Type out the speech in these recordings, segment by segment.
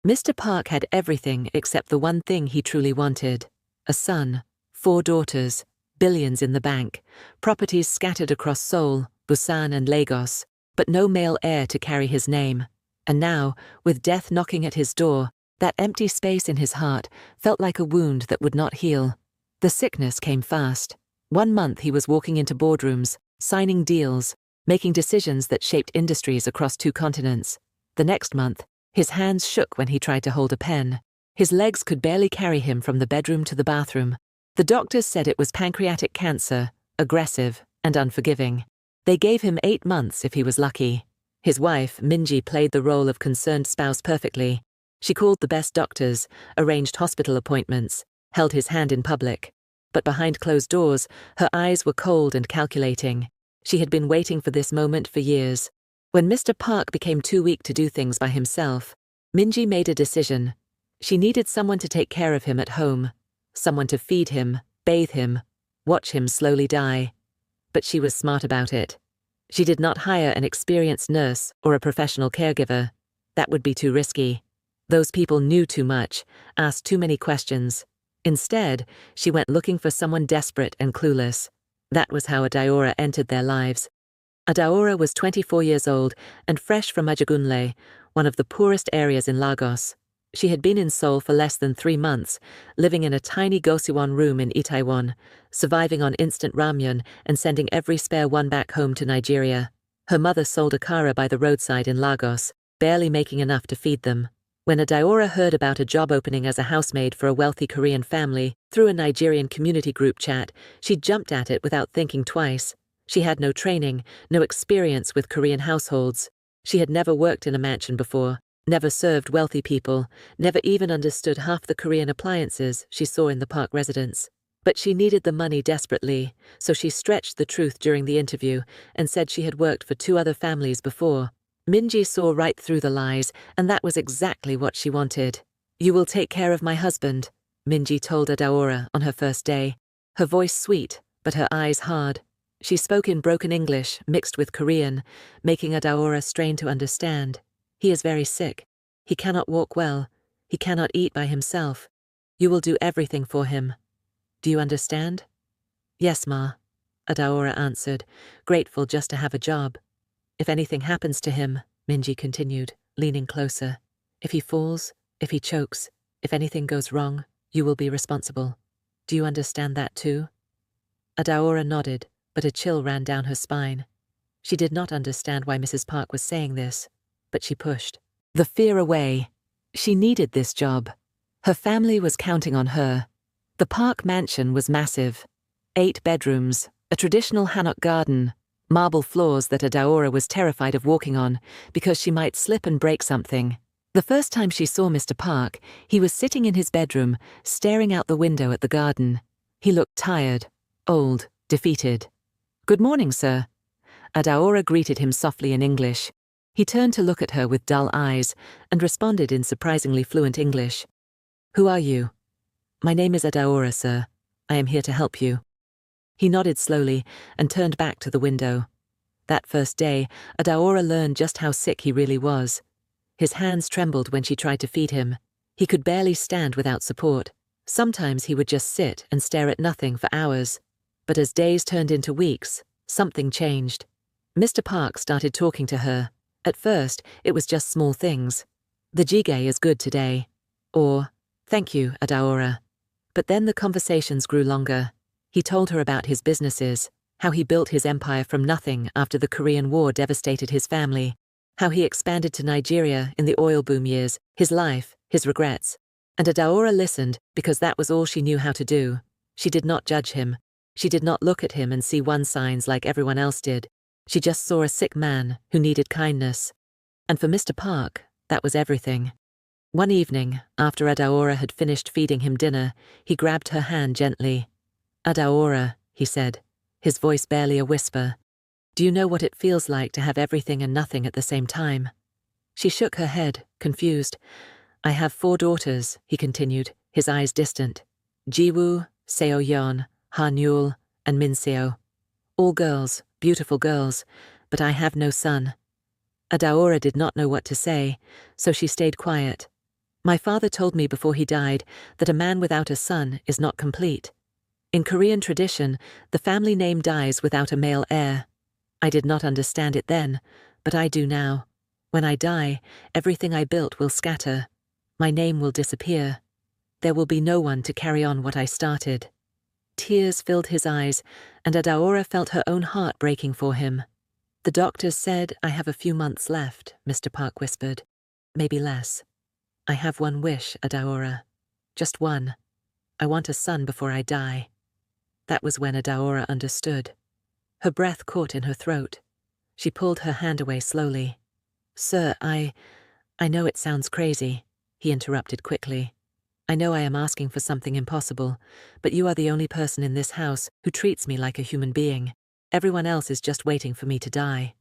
Mr. Park had everything except the one thing he truly wanted: a son, 4 daughters, billions in the bank, properties scattered across Seoul, Busan and Lagos, but no male heir to carry his name. And now, with death knocking at his door, that empty space in his heart felt like a wound that would not heal. The sickness came fast. 1 month he was walking into boardrooms, signing deals, making decisions that shaped industries across 2 continents. The next month, his hands shook when he tried to hold a pen. His legs could barely carry him from the bedroom to the bathroom. The doctors said it was pancreatic cancer, aggressive and unforgiving. They gave him 8 months if he was lucky. His wife, Minji, played the role of concerned spouse perfectly. She called the best doctors, arranged hospital appointments, held his hand in public. But behind closed doors, her eyes were cold and calculating. She had been waiting for this moment for years. When Mr. Park became too weak to do things by himself, Minji made a decision. She needed someone to take care of him at home, someone to feed him, bathe him, watch him slowly die. But she was smart about it. She did not hire an experienced nurse or a professional caregiver. That would be too risky. Those people knew too much, asked too many questions. Instead, she went looking for someone desperate and clueless. That was how Adaora entered their lives. Adaora was 24 years old and fresh from Ajagunle, one of the poorest areas in Lagos. She had been in Seoul for less than 3 months, living in a tiny Gosiwon room in Itaewon, surviving on instant ramyun and sending every spare one back home to Nigeria. Her mother sold akara by the roadside in Lagos, barely making enough to feed them. When Adaora heard about a job opening as a housemaid for a wealthy Korean family through a Nigerian community group chat, she jumped at it without thinking twice. She had no training, no experience with Korean households. She had never worked in a mansion before, never served wealthy people, never even understood half the Korean appliances she saw in the Park residence. But she needed the money desperately, so she stretched the truth during the interview and said she had worked for 2 other families before. Minji saw right through the lies, and that was exactly what she wanted. "You will take care of my husband," Minji told Adaora on her first day, her voice sweet, but her eyes hard. She spoke in broken English, mixed with Korean, making Adaora strain to understand. "He is very sick. He cannot walk well. He cannot eat by himself. You will do everything for him. Do you understand?" "Yes, Ma," Adaora answered, grateful just to have a job. "If anything happens to him," Minji continued, leaning closer, "if he falls, if he chokes, if anything goes wrong, you will be responsible. Do you understand that too?" Adaora nodded, but a chill ran down her spine. She did not understand why Mrs. Park was saying this, but she pushed the fear away. She needed this job. Her family was counting on her. The Park mansion was massive. 8 bedrooms, a traditional hanok garden, marble floors that Adaora was terrified of walking on because she might slip and break something. The first time she saw Mr. Park, he was sitting in his bedroom, staring out the window at the garden. He looked tired, old, defeated. "Good morning, sir." Adaora greeted him softly in English. He turned to look at her with dull eyes and responded in surprisingly fluent English. "Who are you?" "My name is Adaora, sir. I am here to help you." He nodded slowly and turned back to the window. That first day, Adaora learned just how sick he really was. His hands trembled when she tried to feed him. He could barely stand without support. Sometimes he would just sit and stare at nothing for hours. But as days turned into weeks, something changed. Mr. Park started talking to her. At first, it was just small things. "The jjigae is good today." Or, "Thank you, Adaora." But then the conversations grew longer. He told her about his businesses, how he built his empire from nothing after the Korean War devastated his family, how he expanded to Nigeria in the oil boom years, his life, his regrets. And Adaora listened because that was all she knew how to do. She did not judge him. She did not look at him and see signs like everyone else did. She just saw a sick man who needed kindness. And for Mr. Park, that was everything. One evening, after Adaora had finished feeding him dinner, he grabbed her hand gently. "Adaora," he said, his voice barely a whisper. "Do you know what it feels like to have everything and nothing at the same time?" She shook her head, confused. "I have 4 daughters," he continued, his eyes distant. "Jiwoo, Seoyeon, Ha-Nul, and Min-seo. All girls, beautiful girls, but I have no son." Adaora did not know what to say, so she stayed quiet. My father told me before he died that a man without a son is not complete. In Korean tradition, the family name dies without a male heir. I did not understand it then, but I do now. When I die, everything I built will scatter. My name will disappear. There will be no one to carry on what I started. Tears filled his eyes, and Adaora felt her own heart breaking for him. The doctors said I have a few months left, Mr. Park whispered. Maybe less. I have one wish, Adaora. Just one. I want a son before I die. That was when Adaora understood. Her breath caught in her throat. She pulled her hand away slowly. Sir, I know it sounds crazy, he interrupted quickly. I know I am asking for something impossible, but you are the only person in this house who treats me like a human being. Everyone else is just waiting for me to die.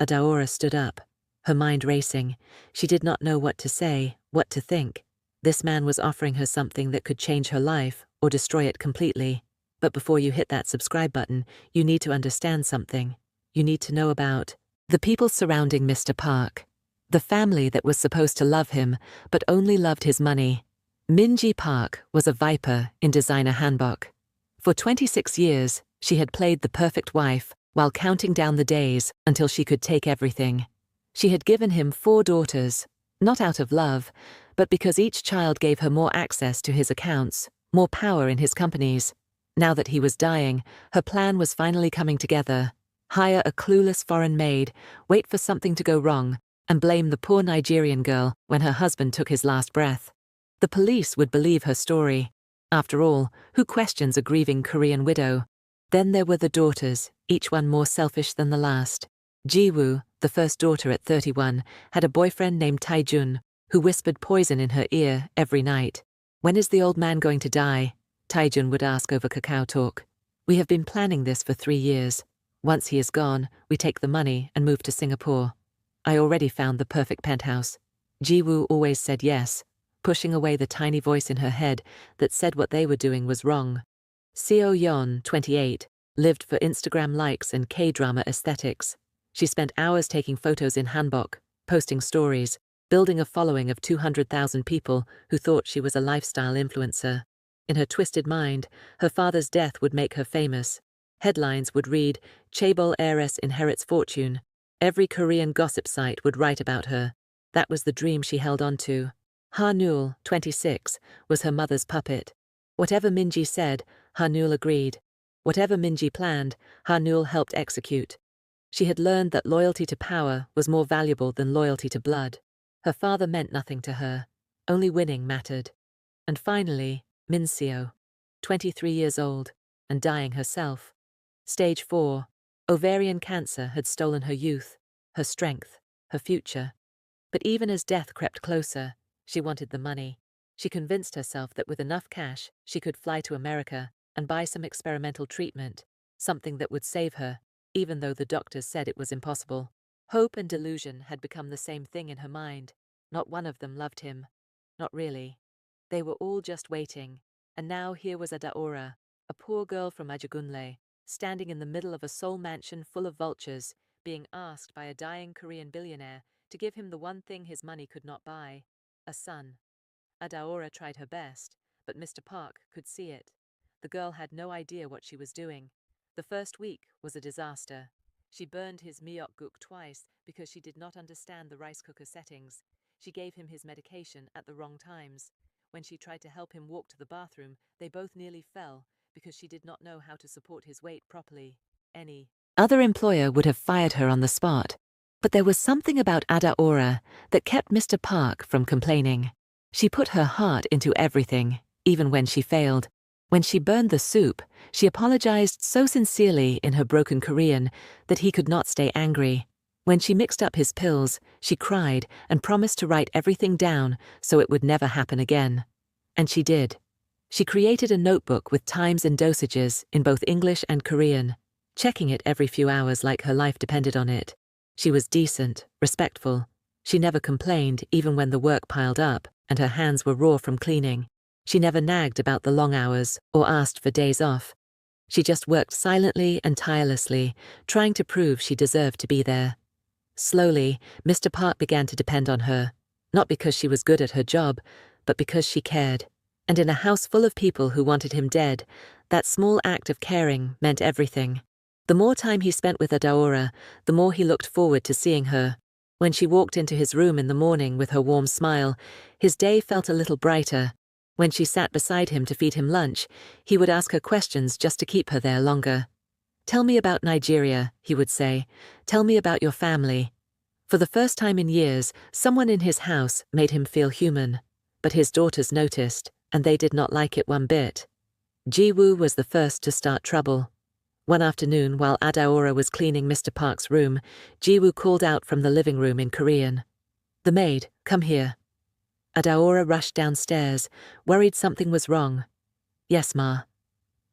Adaora stood up, her mind racing. She did not know what to say, what to think. This man was offering her something that could change her life or destroy it completely. But before you hit that subscribe button, you need to understand something. You need to know about the people surrounding Mr. Park. The family that was supposed to love him, but only loved his money. Minji Park was a viper in designer hanbok. For 26 years, she had played the perfect wife while counting down the days until she could take everything. She had given him 4 daughters, not out of love, but because each child gave her more access to his accounts, more power in his companies. Now that he was dying, her plan was finally coming together. Hire a clueless foreign maid, wait for something to go wrong, and blame the poor Nigerian girl when her husband took his last breath. The police would believe her story. After all, who questions a grieving Korean widow? Then there were the daughters, each one more selfish than the last. Jiwoo, the first daughter at 31, had a boyfriend named Taejun, who whispered poison in her ear every night. When is the old man going to die? Taejun would ask over kakao talk. We have been planning this for 3 years. Once he is gone, we take the money and move to Singapore. I already found the perfect penthouse. Jiwoo always said yes, pushing away the tiny voice in her head that said what they were doing was wrong. Seo Yeon, 28, lived for Instagram likes and K-drama aesthetics. She spent hours taking photos in hanbok, posting stories, building a following of 200,000 people who thought she was a lifestyle influencer. In her twisted mind, her father's death would make her famous. Headlines would read, "Chaebol heiress inherits fortune." Every Korean gossip site would write about her. That was the dream she held on to. Hanul, 26, was her mother's puppet. Whatever Minji said, Hanul agreed. Whatever Minji planned, Hanul helped execute. She had learned that loyalty to power was more valuable than loyalty to blood. Her father meant nothing to her. Only winning mattered. And finally, Min Seo, 23 years old, and dying herself. Stage 4, ovarian cancer had stolen her youth, her strength, her future. But even as death crept closer, she wanted the money. She convinced herself that with enough cash, she could fly to America and buy some experimental treatment, something that would save her, even though the doctors said it was impossible. Hope and delusion had become the same thing in her mind. Not one of them loved him. Not really. They were all just waiting. And now here was Adaora, a poor girl from Ajagunle, standing in the middle of a Seoul mansion full of vultures, being asked by a dying Korean billionaire to give him the one thing his money could not buy. A son. Adaora tried her best, but Mr. Park could see it. The girl had no idea what she was doing. The first week was a disaster. She burned his myeokguk twice because she did not understand the rice cooker settings. She gave him his medication at the wrong times. When she tried to help him walk to the bathroom, they both nearly fell because she did not know how to support his weight properly. Any other employer would have fired her on the spot. But there was something about Adaora that kept Mr. Park from complaining. She put her heart into everything, even when she failed. When she burned the soup, she apologized so sincerely in her broken Korean that he could not stay angry. When she mixed up his pills, she cried and promised to write everything down so it would never happen again. And she did. She created a notebook with times and dosages in both English and Korean, checking it every few hours like her life depended on it. She was decent, respectful. She never complained even when the work piled up and her hands were raw from cleaning. She never nagged about the long hours or asked for days off. She just worked silently and tirelessly, trying to prove she deserved to be there. Slowly, Mr. Park began to depend on her. Not because she was good at her job, but because she cared. And in a house full of people who wanted him dead, that small act of caring meant everything. The more time he spent with Adaora, the more he looked forward to seeing her. When she walked into his room in the morning with her warm smile, his day felt a little brighter. When she sat beside him to feed him lunch, he would ask her questions just to keep her there longer. "Tell me about Nigeria," he would say. "Tell me about your family." For the first time in years, someone in his house made him feel human. But his daughters noticed, and they did not like it one bit. Ji-woo was the first to start trouble. One afternoon, while Adaora was cleaning Mr. Park's room, Ji-woo called out from the living room in Korean. "The maid, come here." Adaora rushed downstairs, worried something was wrong. "Yes, Ma."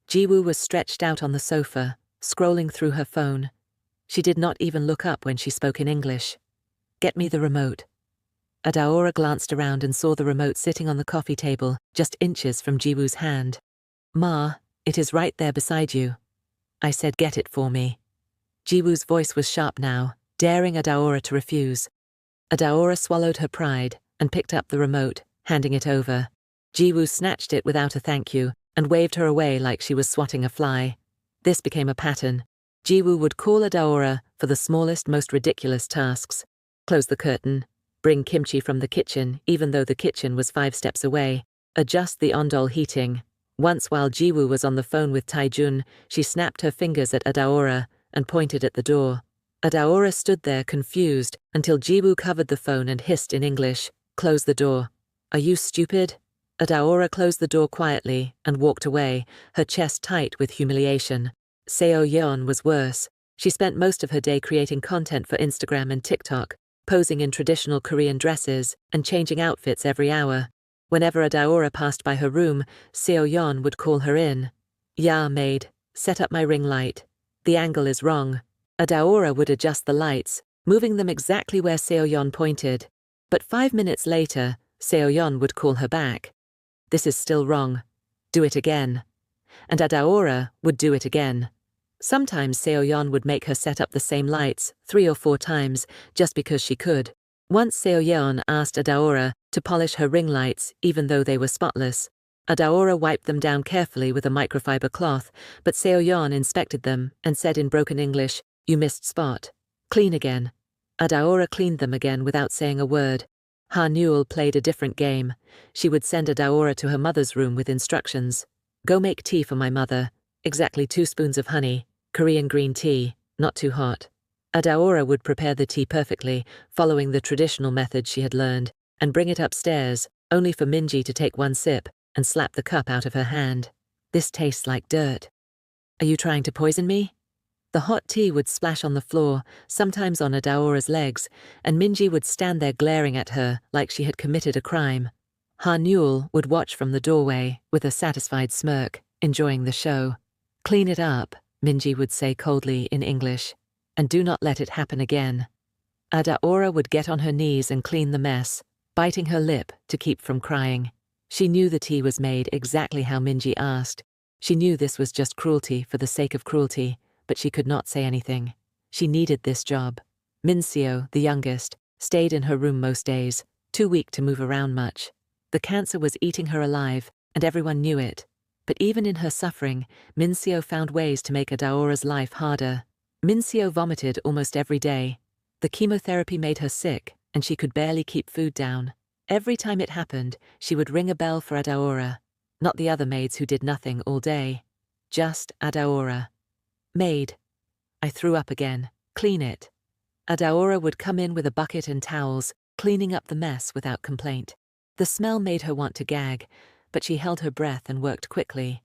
Ji-woo was stretched out on the sofa, scrolling through her phone. She did not even look up when she spoke in English. "Get me the remote." Adaora glanced around and saw the remote sitting on the coffee table, just inches from Ji-woo's hand. "Ma, it is right there beside you." I said, "Get it for me." Ji-woo's voice was sharp now, daring Adaora to refuse. Adaora swallowed her pride and picked up the remote, handing it over. Ji-woo snatched it without a thank you and waved her away like she was swatting a fly. This became a pattern. Ji-woo would call Adaora for the smallest, most ridiculous tasks. Close the curtain, bring kimchi from the kitchen even though the kitchen was 5 steps away, adjust the ondol heating. Once while Ji-woo was on the phone with Taejun, she snapped her fingers at Adaora and pointed at the door. Adaora stood there confused until Ji-woo covered the phone and hissed in English, "Close the door." "Are you stupid?" Adaora closed the door quietly and walked away, her chest tight with humiliation. Seo-yeon was worse. She spent most of her day creating content for Instagram and TikTok, posing in traditional Korean dresses and changing outfits every hour. Whenever Adaora passed by her room, Seo-yeon would call her in. "Yeah, maid, set up my ring light. The angle is wrong." Adaora would adjust the lights, moving them exactly where Seo-yeon pointed. But 5 minutes later, Seo-yeon would call her back. "This is still wrong. Do it again." And Adaora would do it again. Sometimes Seo-yeon would make her set up the same lights 3 or 4 times just because she could. Once Seo-yeon asked Adaora to polish her ring lights even though they were spotless. Adaora wiped them down carefully with a microfiber cloth, but Seo-yeon inspected them and said in broken English, "You missed spot. Clean again." Adaora cleaned them again without saying a word. Ha-Newell played a different game. She would send Adaora to her mother's room with instructions. "Go make tea for my mother. Exactly 2 spoons of honey, Korean green tea, not too hot." Adaora would prepare the tea perfectly, following the traditional method she had learned, and bring it upstairs, only for Minji to take 1 sip and slap the cup out of her hand. "This tastes like dirt." "Are you trying to poison me?" The hot tea would splash on the floor, sometimes on Adaora's legs, and Minji would stand there glaring at her like she had committed a crime. Ha-Newell would watch from the doorway with a satisfied smirk, enjoying the show. "Clean it up," Minji would say coldly in English, "and do not let it happen again." Adaora would get on her knees and clean the mess, biting her lip to keep from crying. She knew the tea was made exactly how Minji asked. She knew this was just cruelty for the sake of cruelty, but she could not say anything. She needed this job. Minseo, the youngest, stayed in her room most days, too weak to move around much. The cancer was eating her alive, and everyone knew it. But even in her suffering, Minseo found ways to make Adaora's life harder. Minseo vomited almost every day. The chemotherapy made her sick, and she could barely keep food down. Every time it happened, she would ring a bell for Adaora. Not the other maids who did nothing all day. Just Adaora. "Maid." I threw up again. "Clean it." Adaora would come in with a bucket and towels, cleaning up the mess without complaint. The smell made her want to gag, but she held her breath and worked quickly.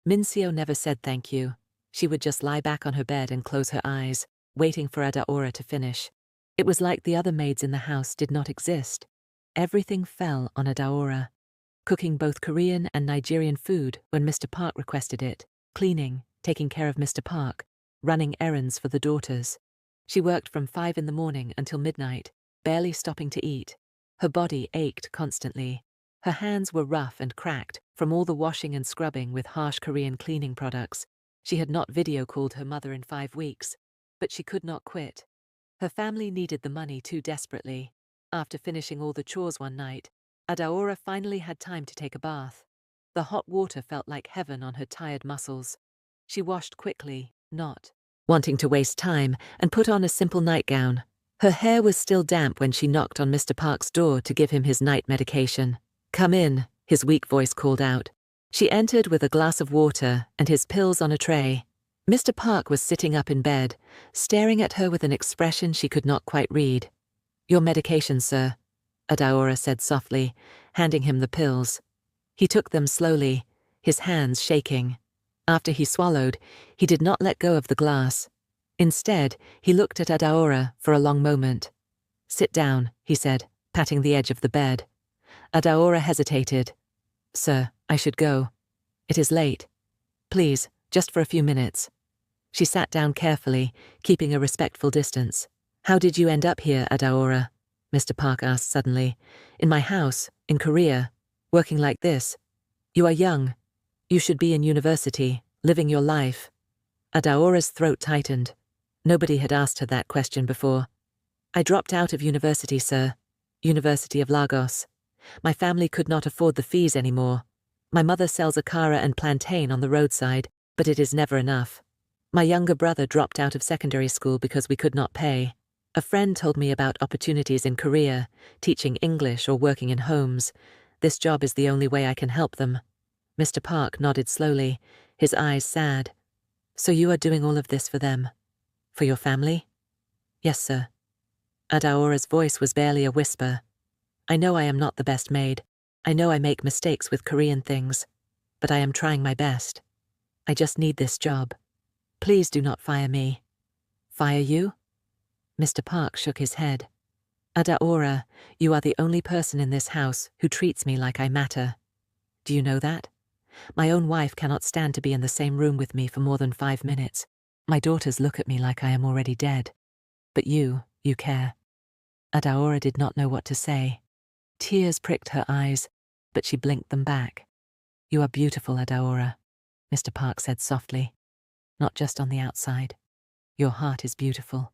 Minseo never said thank you. She would just lie back on her bed and close her eyes, waiting for Adaora to finish. It was like the other maids in the house did not exist. Everything fell on Adaora. Cooking both Korean and Nigerian food when Mr. Park requested it, cleaning, taking care of Mr. Park, running errands for the daughters. She worked from 5 in the morning until midnight, barely stopping to eat. Her body ached constantly. Her hands were rough and cracked from all the washing and scrubbing with harsh Korean cleaning products. She had not video called her mother in 5 weeks, but she could not quit. Her family needed the money too desperately. After finishing all the chores one night, Adaora finally had time to take a bath. The hot water felt like heaven on her tired muscles. She washed quickly, not wanting to waste time, and put on a simple nightgown. Her hair was still damp when she knocked on Mr. Park's door to give him his night medication. "Come in," his weak voice called out. She entered with a glass of water and his pills on a tray. Mr. Park was sitting up in bed, staring at her with an expression she could not quite read. "Your medication, sir," Adaora said softly, handing him the pills. He took them slowly, his hands shaking. After he swallowed, he did not let go of the glass. Instead, he looked at Adaora for a long moment. "Sit down," he said, patting the edge of the bed. Adaora hesitated. "Sir, I should go. It is late. Please, just for a few minutes." She sat down carefully, keeping a respectful distance. "How did you end up here, Adaora?" Mr. Park asked suddenly. "In my house, in Korea, working like this. You are young. You should be in university, living your life." Adaora's throat tightened. Nobody had asked her that question before. "I dropped out of university, sir. University of Lagos. My family could not afford the fees anymore. My mother sells akara and plantain on the roadside, but it is never enough. My younger brother dropped out of secondary school because we could not pay. A friend told me about opportunities in Korea, teaching English or working in homes. This job is the only way I can help them." Mr. Park nodded slowly, his eyes sad. "So you are doing all of this for them? For your family?" "Yes, sir." Adaora's voice was barely a whisper. "I know I am not the best maid. I know I make mistakes with Korean things. But I am trying my best. I just need this job. Please do not fire me." "Fire you?" Mr. Park shook his head. "Adaora, you are the only person in this house who treats me like I matter. Do you know that? My own wife cannot stand to be in the same room with me for more than 5 minutes. My daughters look at me like I am already dead. But you care." Adaora did not know what to say. Tears pricked her eyes, but she blinked them back. "You are beautiful, Adaora," Mr. Park said softly. "Not just on the outside. Your heart is beautiful.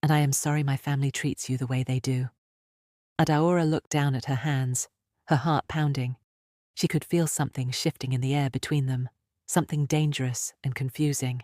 And I am sorry my family treats you the way they do." Adaora looked down at her hands, her heart pounding. She could feel something shifting in the air between them, something dangerous and confusing.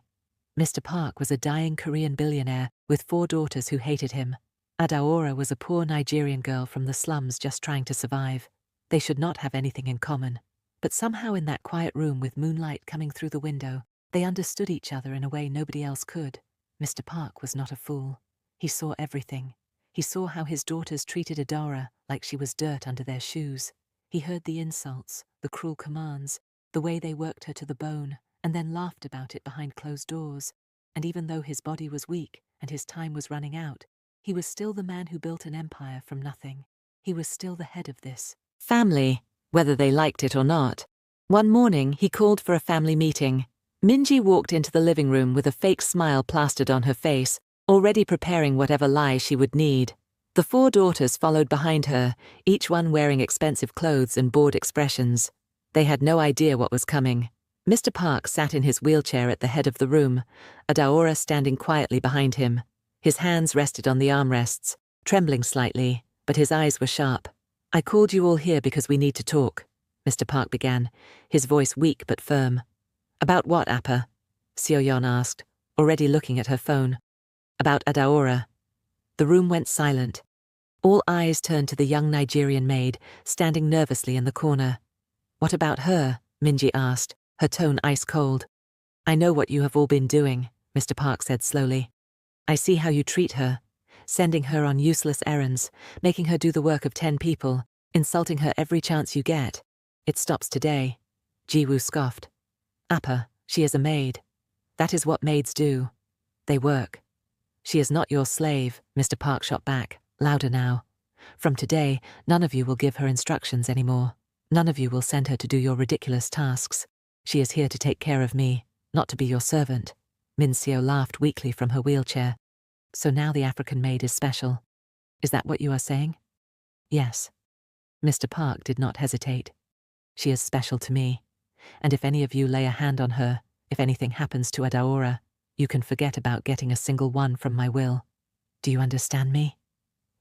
Mr. Park was a dying Korean billionaire with 4 daughters who hated him. Adaora was a poor Nigerian girl from the slums just trying to survive. They should not have anything in common. But somehow in that quiet room with moonlight coming through the window, they understood each other in a way nobody else could. Mr. Park was not a fool. He saw everything. He saw how his daughters treated Adaora like she was dirt under their shoes. He heard the insults, the cruel commands, the way they worked her to the bone, and then laughed about it behind closed doors. And even though his body was weak and his time was running out, he was still the man who built an empire from nothing. He was still the head of this family, whether they liked it or not. One morning, he called for a family meeting. Minji walked into the living room with a fake smile plastered on her face, already preparing whatever lie she would need. The 4 daughters followed behind her, each one wearing expensive clothes and bored expressions. They had no idea what was coming. Mr. Park sat in his wheelchair at the head of the room, Adaora standing quietly behind him. His hands rested on the armrests, trembling slightly, but his eyes were sharp. "I called you all here because we need to talk," Mr. Park began, his voice weak but firm. "About what, Appa?" Seoyeon asked, already looking at her phone. "About Adaora." The room went silent. All eyes turned to the young Nigerian maid, standing nervously in the corner. "What about her?" Minji asked, her tone ice cold. "I know what you have all been doing," Mr. Park said slowly. "I see how you treat her, sending her on useless errands, making her do the work of 10 people, insulting her every chance you get. It stops today." Jiwoo scoffed. "Appa, she is a maid. That is what maids do. They work." "She is not your slave," Mr. Park shot back, louder now. "From today, none of you will give her instructions anymore. None of you will send her to do your ridiculous tasks. She is here to take care of me, not to be your servant." Min Seo laughed weakly from her wheelchair. "So now the African maid is special. Is that what you are saying?" "Yes." Mr. Park did not hesitate. "She is special to me. And if any of you lay a hand on her, if anything happens to Adaora, you can forget about getting a single one from my will. Do you understand me?"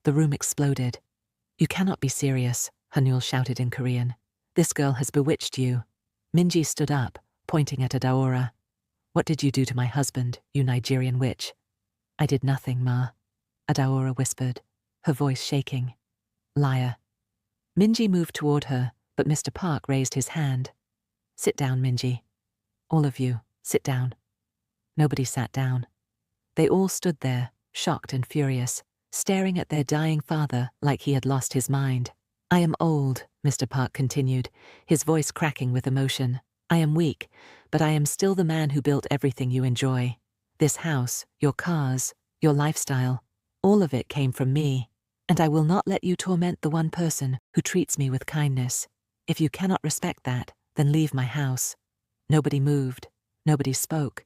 The room exploded. You cannot be serious, Hanul shouted in Korean. This girl has bewitched you. Minji stood up, pointing at Adaora. What did you do to my husband, you Nigerian witch? I did nothing, Ma. Adaora whispered, her voice shaking. Liar. Minji moved toward her, but Mr. Park raised his hand. Sit down, Minji. All of you, sit down. Nobody sat down. They all stood there, shocked and furious, staring at their dying father like he had lost his mind. I am old, Mr. Park continued, his voice cracking with emotion. I am weak, but I am still the man who built everything you enjoy. This house, your cars, your lifestyle, all of it came from me. And I will not let you torment the one person who treats me with kindness. If you cannot respect that, then leave my house. Nobody moved. Nobody spoke.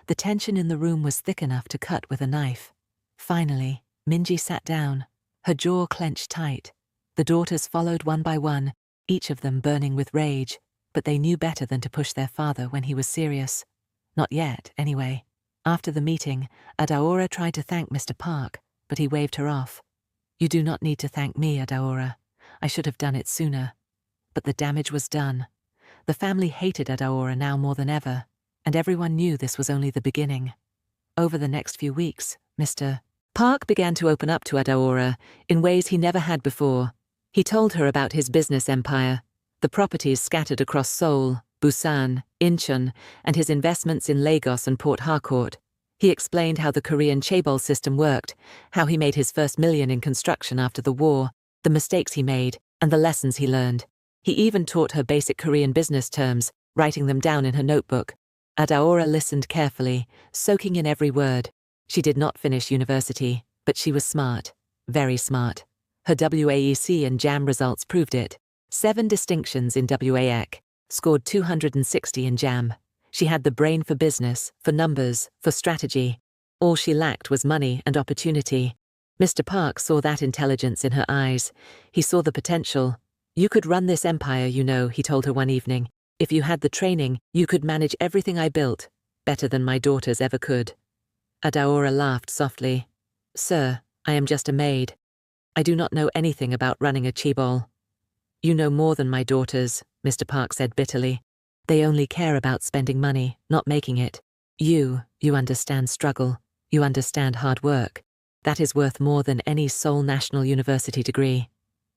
The tension in the room was thick enough to cut with a knife. Finally, Minji sat down, her jaw clenched tight. The daughters followed one by one, each of them burning with rage, but they knew better than to push their father when he was serious. Not yet, anyway. After the meeting, Adaora tried to thank Mr. Park, but he waved her off. You do not need to thank me, Adaora. I should have done it sooner. But the damage was done. The family hated Adaora now more than ever, and everyone knew this was only the beginning. Over the next few weeks, Mr. Park began to open up to Adaora in ways he never had before. He told her about his business empire, the properties scattered across Seoul, Busan, Incheon, and his investments in Lagos and Port Harcourt. He explained how the Korean chaebol system worked, how he made his first million in construction after the war, the mistakes he made, and the lessons he learned. He even taught her basic Korean business terms, writing them down in her notebook. Adaora listened carefully, soaking in every word. She did not finish university, but she was smart, very smart. Her WAEC and JAM results proved it. 7 distinctions in WAEC, scored 260 in JAM. She had the brain for business, for numbers, for strategy. All she lacked was money and opportunity. Mr. Park saw that intelligence in her eyes. He saw the potential. You could run this empire, you know, he told her one evening. If you had the training, you could manage everything I built, better than my daughters ever could. Adaora laughed softly. Sir, I am just a maid. I do not know anything about running a chaebol. You know more than my daughters, Mr. Park said bitterly. They only care about spending money, not making it. You understand struggle. You understand hard work. That is worth more than any Seoul National University degree.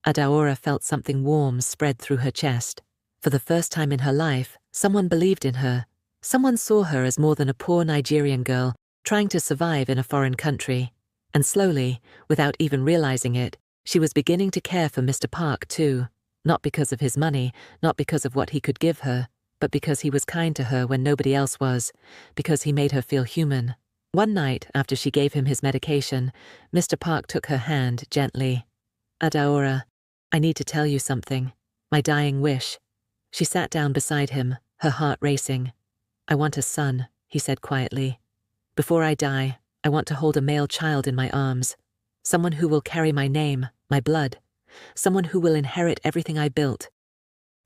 Adaora felt something warm spread through her chest. For the first time in her life, someone believed in her. Someone saw her as more than a poor Nigerian girl trying to survive in a foreign country. And slowly, without even realizing it, she was beginning to care for Mr. Park too. Not because of his money, not because of what he could give her, but because he was kind to her when nobody else was, because he made her feel human. One night, after she gave him his medication, Mr. Park took her hand gently. Adaora, I need to tell you something. My dying wish. She sat down beside him, her heart racing. I want a son, he said quietly. Before I die, I want to hold a male child in my arms. Someone who will carry my name, my blood. Someone who will inherit everything I built.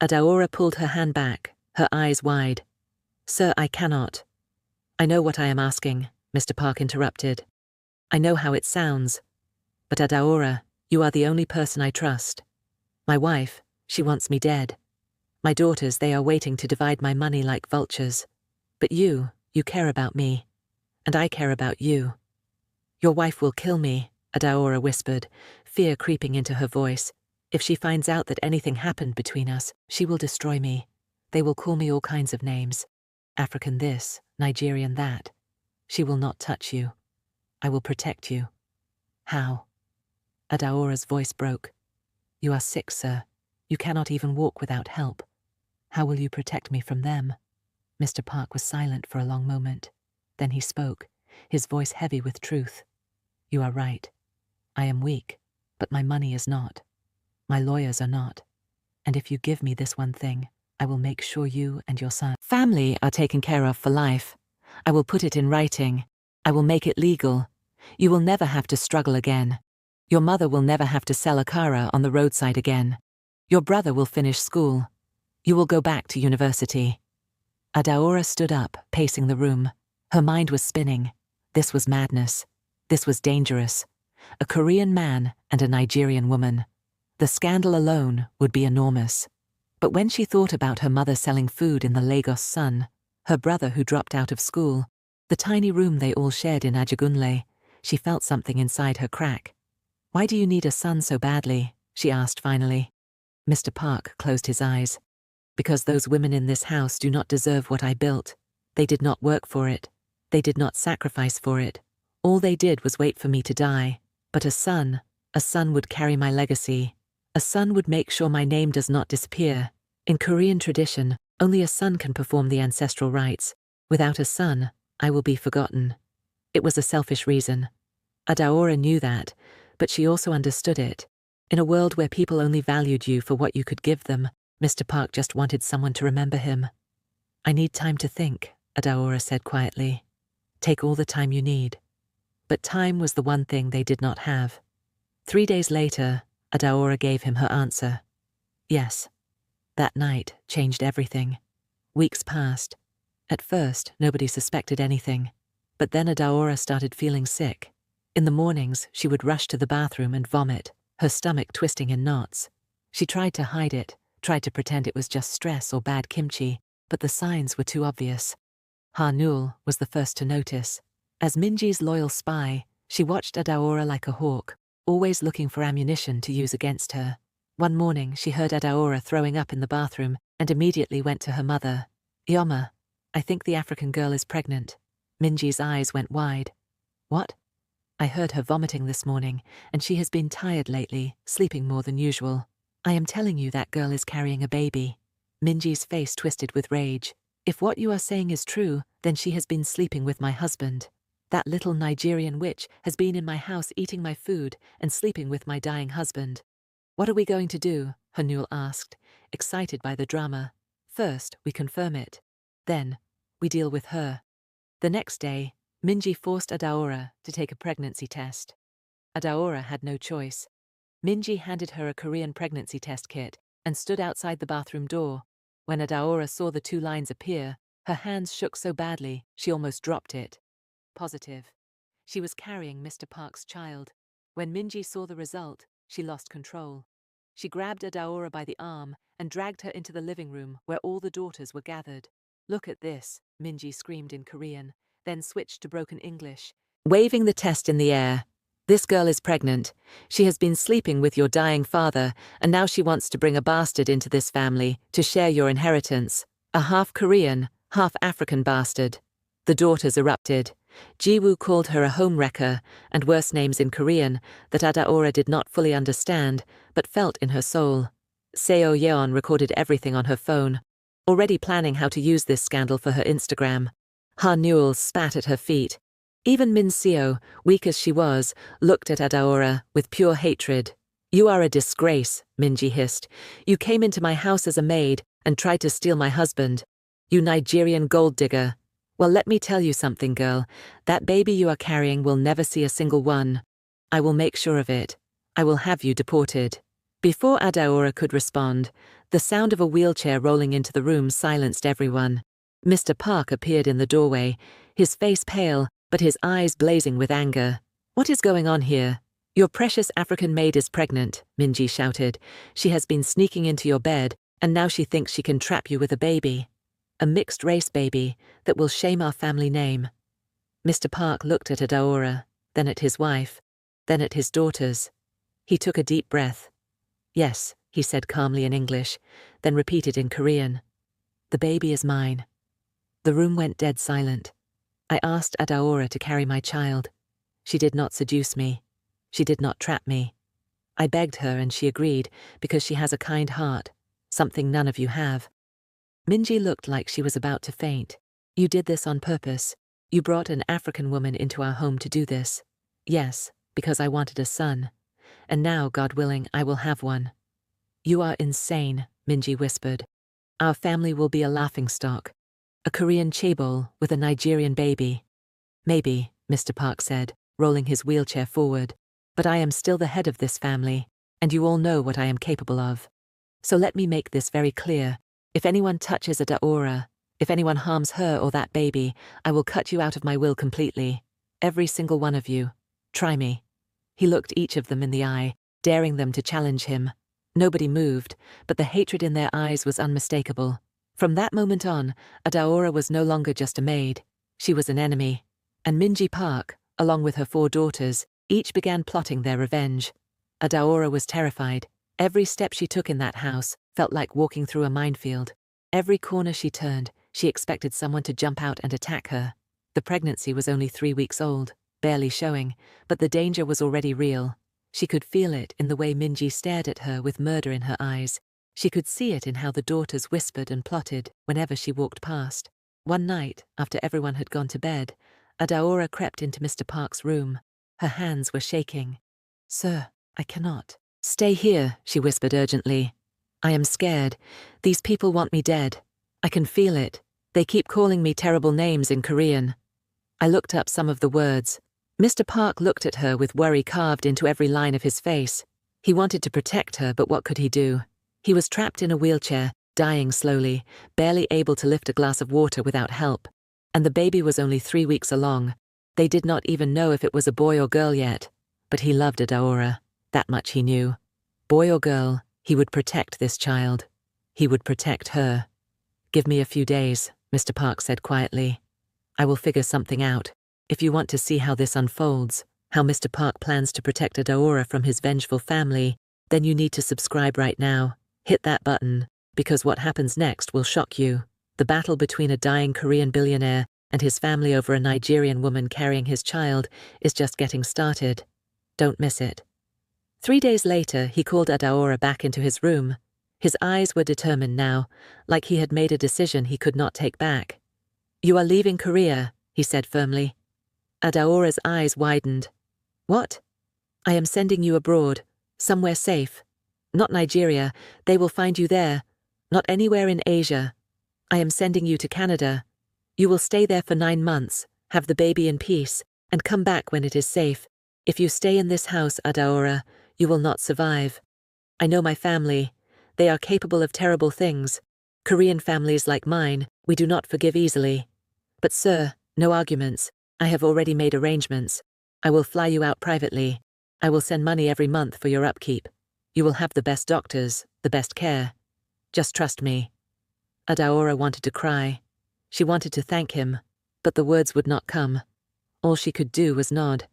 Adaora pulled her hand back, her eyes wide. Sir, I cannot. I know what I am asking, Mr. Park interrupted. I know how it sounds. But Adaora, you are the only person I trust. My wife, she wants me dead. My daughters, they are waiting to divide my money like vultures. But you care about me. And I care about you. Your wife will kill me, Adaora whispered, fear creeping into her voice. If she finds out that anything happened between us, she will destroy me. They will call me all kinds of names. African this, Nigerian that. She will not touch you. I will protect you. How? Adaora's voice broke. You are sick, sir. You cannot even walk without help. How will you protect me from them? Mr. Park was silent for a long moment. Then he spoke, his voice heavy with truth. You are right. I am weak, but my money is not. My lawyers are not. And if you give me this one thing, I will make sure you and your son family are taken care of for life. I will put it in writing. I will make it legal. You will never have to struggle again. Your mother will never have to sell akara on the roadside again. Your brother will finish school. You will go back to university. Adaora stood up, pacing the room. Her mind was spinning. This was madness. This was dangerous. A Korean man and a Nigerian woman. The scandal alone would be enormous. But when she thought about her mother selling food in the Lagos sun, her brother who dropped out of school, the tiny room they all shared in Ajagunle, she felt something inside her crack. "Why do you need a son so badly?" she asked finally. Mr. Park closed his eyes. "Because those women in this house do not deserve what I built. They did not work for it. They did not sacrifice for it. All they did was wait for me to die. But a son would carry my legacy. A son would make sure my name does not disappear. In Korean tradition, only a son can perform the ancestral rites. Without a son, I will be forgotten." It was a selfish reason. Adaora knew that, but she also understood it. In a world where people only valued you for what you could give them, Mr. Park just wanted someone to remember him. "I need time to think," Adaora said quietly. "Take all the time you need." But time was the one thing they did not have. 3 days later, Adaora gave him her answer. Yes. That night changed everything. Weeks passed. At first, nobody suspected anything. But then Adaora started feeling sick. In the mornings, she would rush to the bathroom and vomit, her stomach twisting in knots. She tried to hide it, tried to pretend it was just stress or bad kimchi, but the signs were too obvious. Ha-Nul was the first to notice. As Minji's loyal spy, she watched Adaora like a hawk, always looking for ammunition to use against her. One morning, she heard Adaora throwing up in the bathroom and immediately went to her mother. "Ioma, I think the African girl is pregnant." Minji's eyes went wide. "What?" "I heard her vomiting this morning, and she has been tired lately, sleeping more than usual. I am telling you that girl is carrying a baby." Minji's face twisted with rage. "If what you are saying is true, then she has been sleeping with my husband. That little Nigerian witch has been in my house eating my food and sleeping with my dying husband." "What are we going to do?" Ha-Nul asked, excited by the drama. "First, we confirm it. Then, we deal with her." The next day, Minji forced Adaora to take a pregnancy test. Adaora had no choice. Minji handed her a Korean pregnancy test kit and stood outside the bathroom door. When Adaora saw the 2 lines appear, her hands shook so badly she almost dropped it. Positive. She was carrying Mr. Park's child. When Minji saw the result, she lost control. She grabbed Adaora by the arm and dragged her into the living room where all the daughters were gathered. "Look at this," Minji screamed in Korean, then switched to broken English, waving the test in the air. "This girl is pregnant. She has been sleeping with your dying father, and now she wants to bring a bastard into this family to share your inheritance. A half-Korean, half-African bastard." The daughters erupted. Jiwoo called her a homewrecker, and worse names in Korean that Adaora did not fully understand, but felt in her soul. Seo Yeon recorded everything on her phone, already planning how to use this scandal for her Instagram. Ha-Nul spat at her feet. Even Min Seo, weak as she was, looked at Adaora with pure hatred. "You are a disgrace," Minji hissed. "You came into my house as a maid and tried to steal my husband. You Nigerian gold digger. Well, let me tell you something, girl. That baby you are carrying will never see a single one. I will make sure of it. I will have you deported." Before Adaora could respond, the sound of a wheelchair rolling into the room silenced everyone. Mr. Park appeared in the doorway, his face pale, but his eyes blazing with anger. "What is going on here?" "Your precious African maid is pregnant," Minji shouted. "She has been sneaking into your bed, and now she thinks she can trap you with a baby. A mixed-race baby that will shame our family name." Mr. Park looked at Adaora, then at his wife, then at his daughters. He took a deep breath. "Yes," he said calmly in English, then repeated in Korean. "The baby is mine." The room went dead silent. I asked Adaora to carry my child. She did not seduce me. She did not trap me. I begged her and she agreed because she has a kind heart, something none of you have. Minji looked like she was about to faint. "You did this on purpose. You brought an African woman into our home to do this." "Yes, because I wanted a son. And now, God willing, I will have one." "You are insane," Minji whispered. "Our family will be a laughingstock. A Korean chaebol with a Nigerian baby." "Maybe," Mr. Park said, rolling his wheelchair forward. "But I am still the head of this family, and you all know what I am capable of. So let me make this very clear. If anyone touches Adaora, if anyone harms her or that baby, I will cut you out of my will completely. Every single one of you. Try me." He looked each of them in the eye, daring them to challenge him. Nobody moved, but the hatred in their eyes was unmistakable. From that moment on, Adaora was no longer just a maid. She was an enemy. And Minji Park, along with her 4 daughters, each began plotting their revenge. Adaora was terrified. Every step she took in that house felt like walking through a minefield. Every corner she turned, she expected someone to jump out and attack her. The pregnancy was only 3 weeks old, barely showing, but the danger was already real. She could feel it in the way Minji stared at her with murder in her eyes. She could see it in how the daughters whispered and plotted whenever she walked past. One night, after everyone had gone to bed, Adaora crept into Mr. Park's room. Her hands were shaking. "Sir, I cannot." "Stay here," she whispered urgently. "I am scared. These people want me dead. I can feel it. They keep calling me terrible names in Korean." I looked up some of the words. Mr. Park looked at her with worry carved into every line of his face. He wanted to protect her, but what could he do? He was trapped in a wheelchair, dying slowly, barely able to lift a glass of water without help. And the baby was only 3 weeks along. They did not even know if it was a boy or girl yet. But he loved Adaora. That much he knew. Boy or girl, he would protect this child. He would protect her. "Give me a few days," Mr. Park said quietly. "I will figure something out. If you want to see how this unfolds, how Mr. Park plans to protect Adaora from his vengeful family, then you need to subscribe right now. Hit that button, because what happens next will shock you. The battle between a dying Korean billionaire and his family over a Nigerian woman carrying his child is just getting started. Don't miss it." 3 days later, he called Adaora back into his room. His eyes were determined now, like he had made a decision he could not take back. "You are leaving Korea," he said firmly. Adaora's eyes widened. "What?" "I am sending you abroad, somewhere safe. Not Nigeria, they will find you there. Not anywhere in Asia. I am sending you to Canada. You will stay there for 9 months, have the baby in peace, and come back when it is safe. If you stay in this house, Adaora, you will not survive. I know my family. They are capable of terrible things. Korean families like mine, we do not forgive easily. But sir, no arguments. I have already made arrangements. I will fly you out privately. I will send money every month for your upkeep. You will have the best doctors, the best care. Just trust me." Adaora wanted to cry. She wanted to thank him, but the words would not come. All she could do was nod.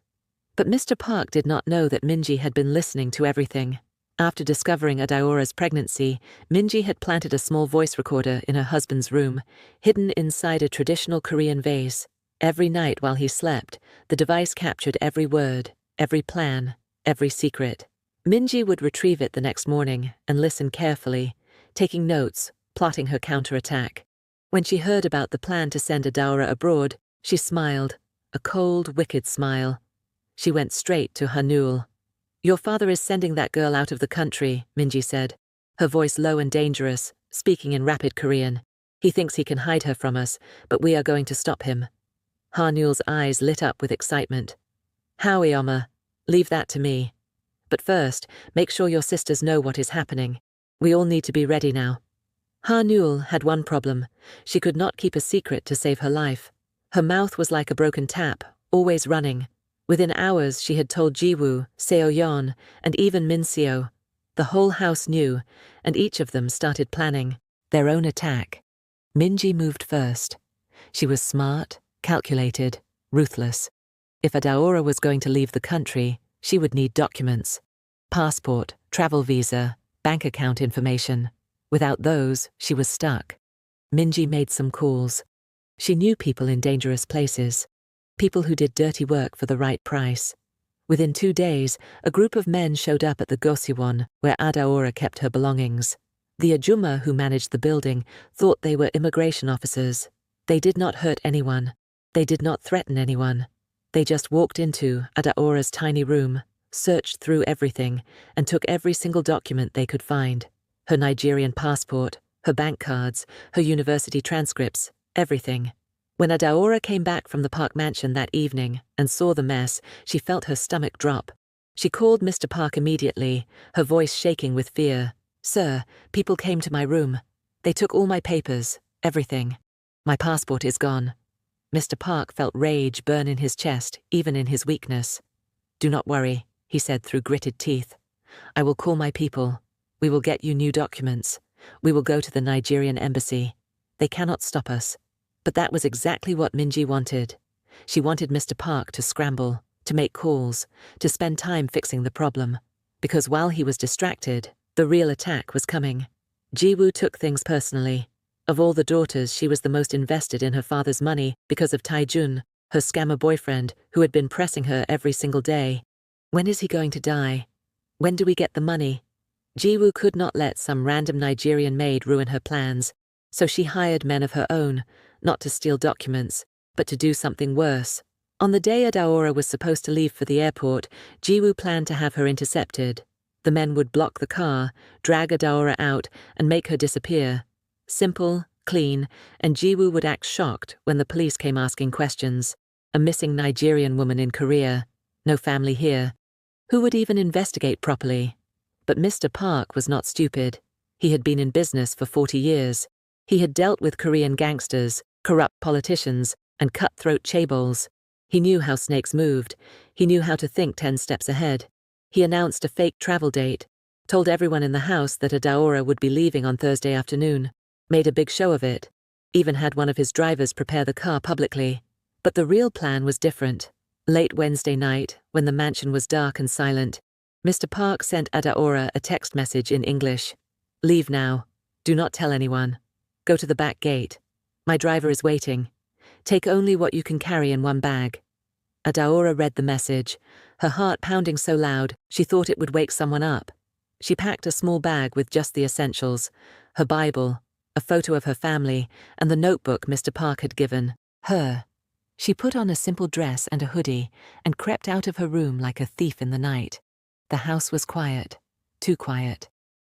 But Mr. Park did not know that Minji had been listening to everything. After discovering Adaora's pregnancy, Minji had planted a small voice recorder in her husband's room, hidden inside a traditional Korean vase. Every night while he slept, the device captured every word, every plan, every secret. Minji would retrieve it the next morning and listen carefully, taking notes, plotting her counterattack. When she heard about the plan to send Adaora abroad, she smiled, a cold, wicked smile. She went straight to Hanul. "Your father is sending that girl out of the country," Minji said, her voice low and dangerous, speaking in rapid Korean. "He thinks he can hide her from us, but we are going to stop him." Hanul's eyes lit up with excitement. "Howie, Oma, leave that to me. But first, make sure your sisters know what is happening. We all need to be ready now." Hanul had one problem. She could not keep a secret to save her life. Her mouth was like a broken tap, always running. Within hours, she had told Jiwoo, Seoyeon, and even Minseo. The whole house knew, and each of them started planning their own attack. Minji moved first. She was smart, calculated, ruthless. If Adaora was going to leave the country, she would need documents. Passport, travel visa, bank account information. Without those, she was stuck. Minji made some calls. She knew people in dangerous places. People who did dirty work for the right price. Within 2 days, a group of men showed up at the Gosiwon, where Adaora kept her belongings. The Ajuma who managed the building thought they were immigration officers. They did not hurt anyone. They did not threaten anyone. They just walked into Adaora's tiny room, searched through everything, and took every single document they could find. Her Nigerian passport, her bank cards, her university transcripts, everything. When Adaora came back from the Park mansion that evening and saw the mess, she felt her stomach drop. She called Mr. Park immediately, her voice shaking with fear. "Sir, people came to my room. They took all my papers, everything. My passport is gone." Mr. Park felt rage burn in his chest, even in his weakness. "Do not worry," he said through gritted teeth. "I will call my people. We will get you new documents. We will go to the Nigerian embassy. They cannot stop us. But that was exactly what Minji wanted. She wanted Mr. Park to scramble, to make calls, to spend time fixing the problem. Because while he was distracted, the real attack was coming. Jiwoo took things personally. Of all the daughters, she was the most invested in her father's money because of Taijun, her scammer boyfriend, who had been pressing her every single day. When is he going to die? When do we get the money? Jiwoo could not let some random Nigerian maid ruin her plans, so she hired men of her own, not to steal documents, but to do something worse. On the day Adaora was supposed to leave for the airport, Jiwoo planned to have her intercepted. The men would block the car, drag Adaora out, and make her disappear. Simple, clean, and Jiwoo would act shocked when the police came asking questions. A missing Nigerian woman in Korea. No family here. Who would even investigate properly? But Mr. Park was not stupid. He had been in business for 40 years. He had dealt with Korean gangsters, corrupt politicians, and cutthroat chaebols. He knew how snakes moved. He knew how to think 10 steps ahead. He announced a fake travel date, told everyone in the house that Adaora would be leaving on Thursday afternoon, made a big show of it, even had one of his drivers prepare the car publicly. But the real plan was different. Late Wednesday night, when the mansion was dark and silent, Mr. Park sent Adaora a text message in English. "Leave now. Do not tell anyone. Go to the back gate. My driver is waiting. Take only what you can carry in one bag." Adaora read the message, her heart pounding so loud she thought it would wake someone up. She packed a small bag with just the essentials, her Bible, a photo of her family, and the notebook Mr. Park had given her. She put on a simple dress and a hoodie and crept out of her room like a thief in the night. The house was quiet, too quiet.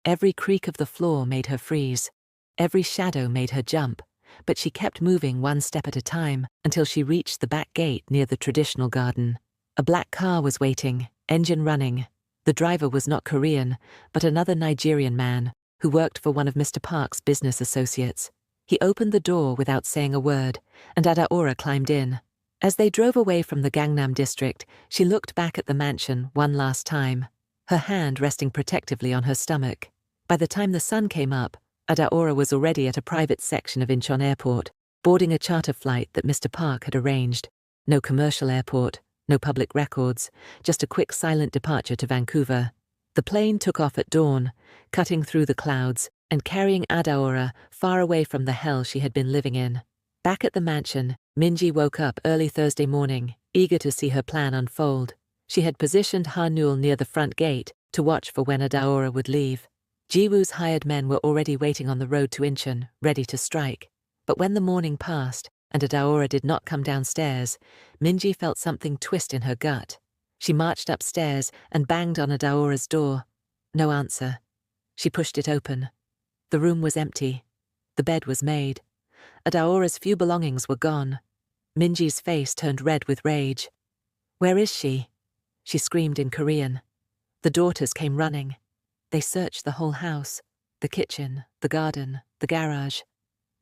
Every creak of the floor made her freeze. Every shadow made her jump, but she kept moving one step at a time until she reached the back gate near the traditional garden. A black car was waiting, engine running. The driver was not Korean, but another Nigerian man who worked for one of Mr. Park's business associates. He opened the door without saying a word, and Adaora climbed in. As they drove away from the Gangnam district, she looked back at the mansion one last time, her hand resting protectively on her stomach. By the time the sun came up, Adaora was already at a private section of Incheon Airport, boarding a charter flight that Mr. Park had arranged. No commercial airport, no public records, just a quick silent departure to Vancouver. The plane took off at dawn, cutting through the clouds and carrying Adaora far away from the hell she had been living in. Back at the mansion, Minji woke up early Thursday morning, eager to see her plan unfold. She had positioned Hanul near the front gate to watch for when Adaora would leave. Jiwoo's hired men were already waiting on the road to Incheon, ready to strike. But when the morning passed and Adaora did not come downstairs, Minji felt something twist in her gut. She marched upstairs and banged on Adaora's door. No answer. She pushed it open. The room was empty. The bed was made. Adaora's few belongings were gone. Minji's face turned red with rage. "Where is she?" She screamed in Korean. The daughters came running. They searched the whole house, the kitchen, the garden, the garage.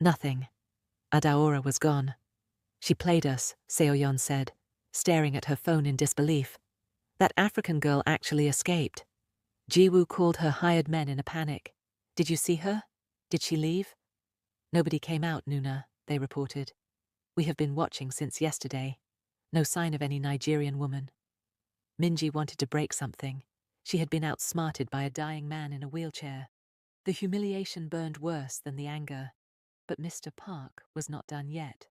Nothing. Adaora was gone. "She played us," Seoyeon said, staring at her phone in disbelief. "That African girl actually escaped." Jiwoo called her hired men in a panic. "Did you see her? Did she leave?" "Nobody came out, Nuna," they reported. "We have been watching since yesterday. No sign of any Nigerian woman." Minji wanted to break something. She had been outsmarted by a dying man in a wheelchair. The humiliation burned worse than the anger. But Mr. Park was not done yet.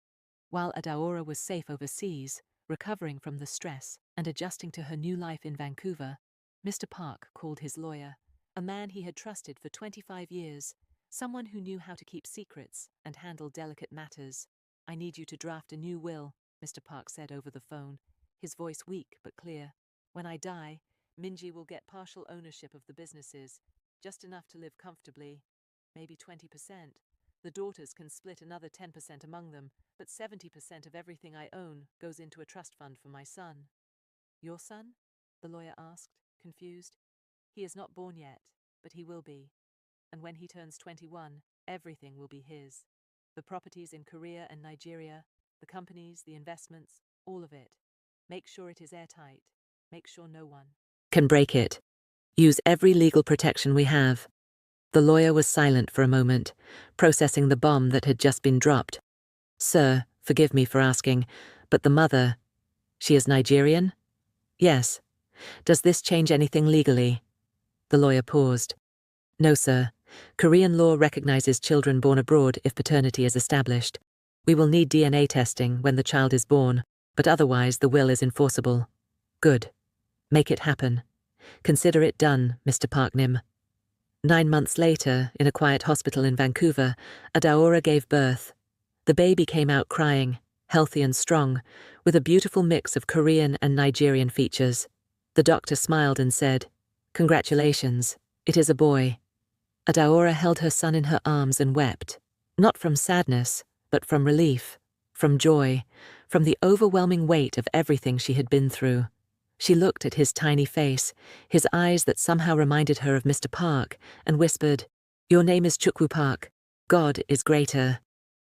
While Adaora was safe overseas, recovering from the stress and adjusting to her new life in Vancouver, Mr. Park called his lawyer, a man he had trusted for 25 years, someone who knew how to keep secrets and handle delicate matters. "I need you to draft a new will," Mr. Park said over the phone, his voice weak but clear. "When I die, Minji will get partial ownership of the businesses, just enough to live comfortably, maybe 20%. The daughters can split another 10% among them, but 70% of everything I own goes into a trust fund for my son." "Your son?" the lawyer asked, confused. "He is not born yet, but he will be. And when he turns 21, everything will be his. The properties in Korea and Nigeria, the companies, the investments, all of it. Make sure it is airtight. Make sure no one can break it." Use every legal protection we have. The lawyer was silent for a moment, processing the bomb that had just been dropped. Sir, forgive me for asking, but the mother, she is Nigerian? Yes. Does this change anything legally? The lawyer paused. No, sir. Korean law recognizes children born abroad if paternity is established. We will need DNA testing when the child is born, but otherwise the will is enforceable. Good. Make it happen. Consider it done, Mr. Park-nim. 9 months later, in a quiet hospital in Vancouver, Adaora gave birth. The baby came out crying, healthy and strong, with a beautiful mix of Korean and Nigerian features. The doctor smiled and said, "Congratulations, it is a boy." Adaora held her son in her arms and wept, not from sadness, but from relief, from joy, from the overwhelming weight of everything she had been through. She looked at his tiny face, his eyes that somehow reminded her of Mr. Park, and whispered, "Your name is Chukwu Park. God is greater."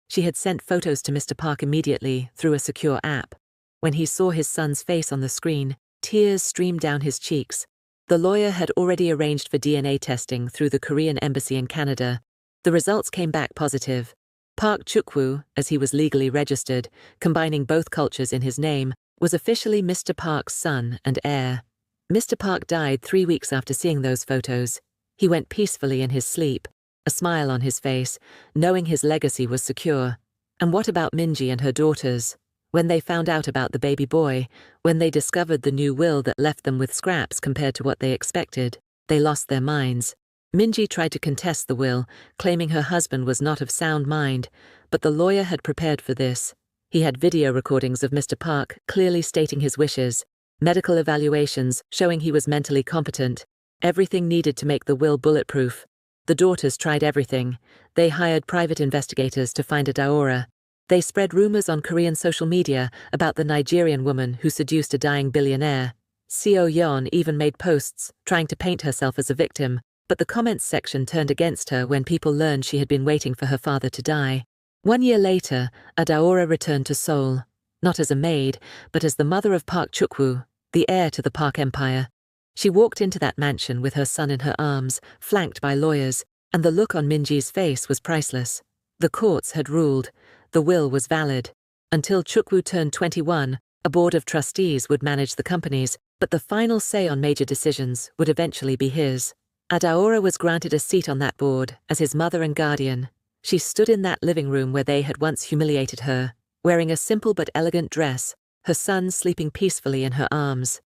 She had sent photos to Mr. Park immediately through a secure app. When he saw his son's face on the screen, tears streamed down his cheeks. The lawyer had already arranged for DNA testing through the Korean embassy in Canada. The results came back positive. Park Chukwu, as he was legally registered, combining both cultures in his name, was officially Mr. Park's son and heir. Mr. Park died 3 weeks after seeing those photos. He went peacefully in his sleep, a smile on his face, knowing his legacy was secure. And what about Minji and her daughters? When they found out about the baby boy, when they discovered the new will that left them with scraps compared to what they expected, they lost their minds. Minji tried to contest the will, claiming her husband was not of sound mind, but the lawyer had prepared for this. He had video recordings of Mr. Park clearly stating his wishes, medical evaluations showing he was mentally competent, everything needed to make the will bulletproof. The daughters tried everything. They hired private investigators to find Adaora. They spread rumors on Korean social media about the Nigerian woman who seduced a dying billionaire. Seo Yeon even made posts trying to paint herself as a victim, but the comments section turned against her when people learned she had been waiting for her father to die. 1 year later, Adaora returned to Seoul, not as a maid, but as the mother of Park Chukwu, the heir to the Park Empire. She walked into that mansion with her son in her arms, flanked by lawyers, and the look on Minji's face was priceless. The courts had ruled. The will was valid. Until Chukwu turned 21, a board of trustees would manage the companies, but the final say on major decisions would eventually be his. Adaora was granted a seat on that board as his mother and guardian. She stood in that living room where they had once humiliated her, wearing a simple but elegant dress, her son sleeping peacefully in her arms.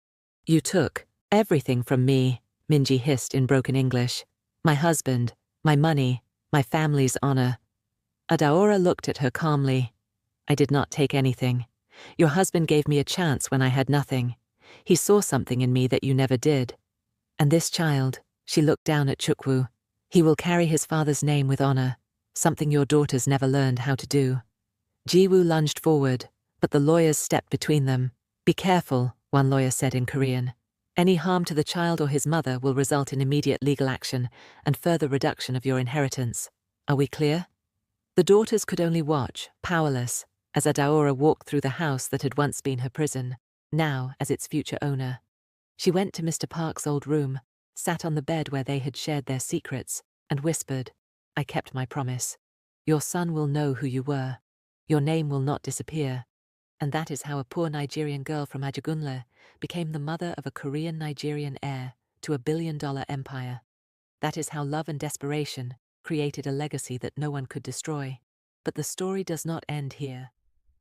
"You took everything from me," Minji hissed in broken English. "My husband, my money, my family's honor." Adaora looked at her calmly. "I did not take anything. Your husband gave me a chance when I had nothing. He saw something in me that you never did. And this child," she looked down at Chukwu, "he will carry his father's name with honor, something your daughters never learned how to do." Jiwoo lunged forward, but the lawyers stepped between them. "Be careful," one lawyer said in Korean. "Any harm to the child or his mother will result in immediate legal action and further reduction of your inheritance. Are we clear?" The daughters could only watch, powerless, as Adaora walked through the house that had once been her prison, now as its future owner. She went to Mr. Park's old room, sat on the bed where they had shared their secrets, and whispered, "I kept my promise. Your son will know who you were. Your name will not disappear." And that is how a poor Nigerian girl from Ajagunle became the mother of a Korean-Nigerian heir to a billion-dollar empire. That is how love and desperation created a legacy that no one could destroy. But the story does not end here.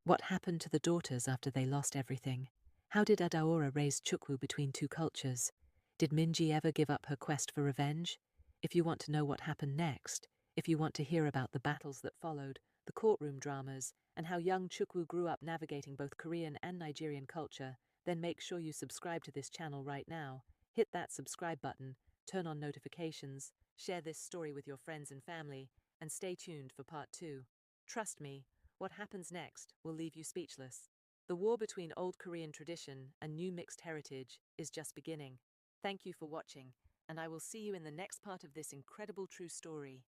What happened to the daughters after they lost everything? How did Adaora raise Chukwu between two cultures? Did Minji ever give up her quest for revenge? If you want to know what happened next, if you want to hear about the battles that followed, the courtroom dramas, and how young Chukwu grew up navigating both Korean and Nigerian culture, then make sure you subscribe to this channel right now. Hit that subscribe button, turn on notifications, share this story with your friends and family, and stay tuned for part 2. Trust me, what happens next will leave you speechless. The war between old Korean tradition and new mixed heritage is just beginning. Thank you for watching, and I will see you in the next part of this incredible true story.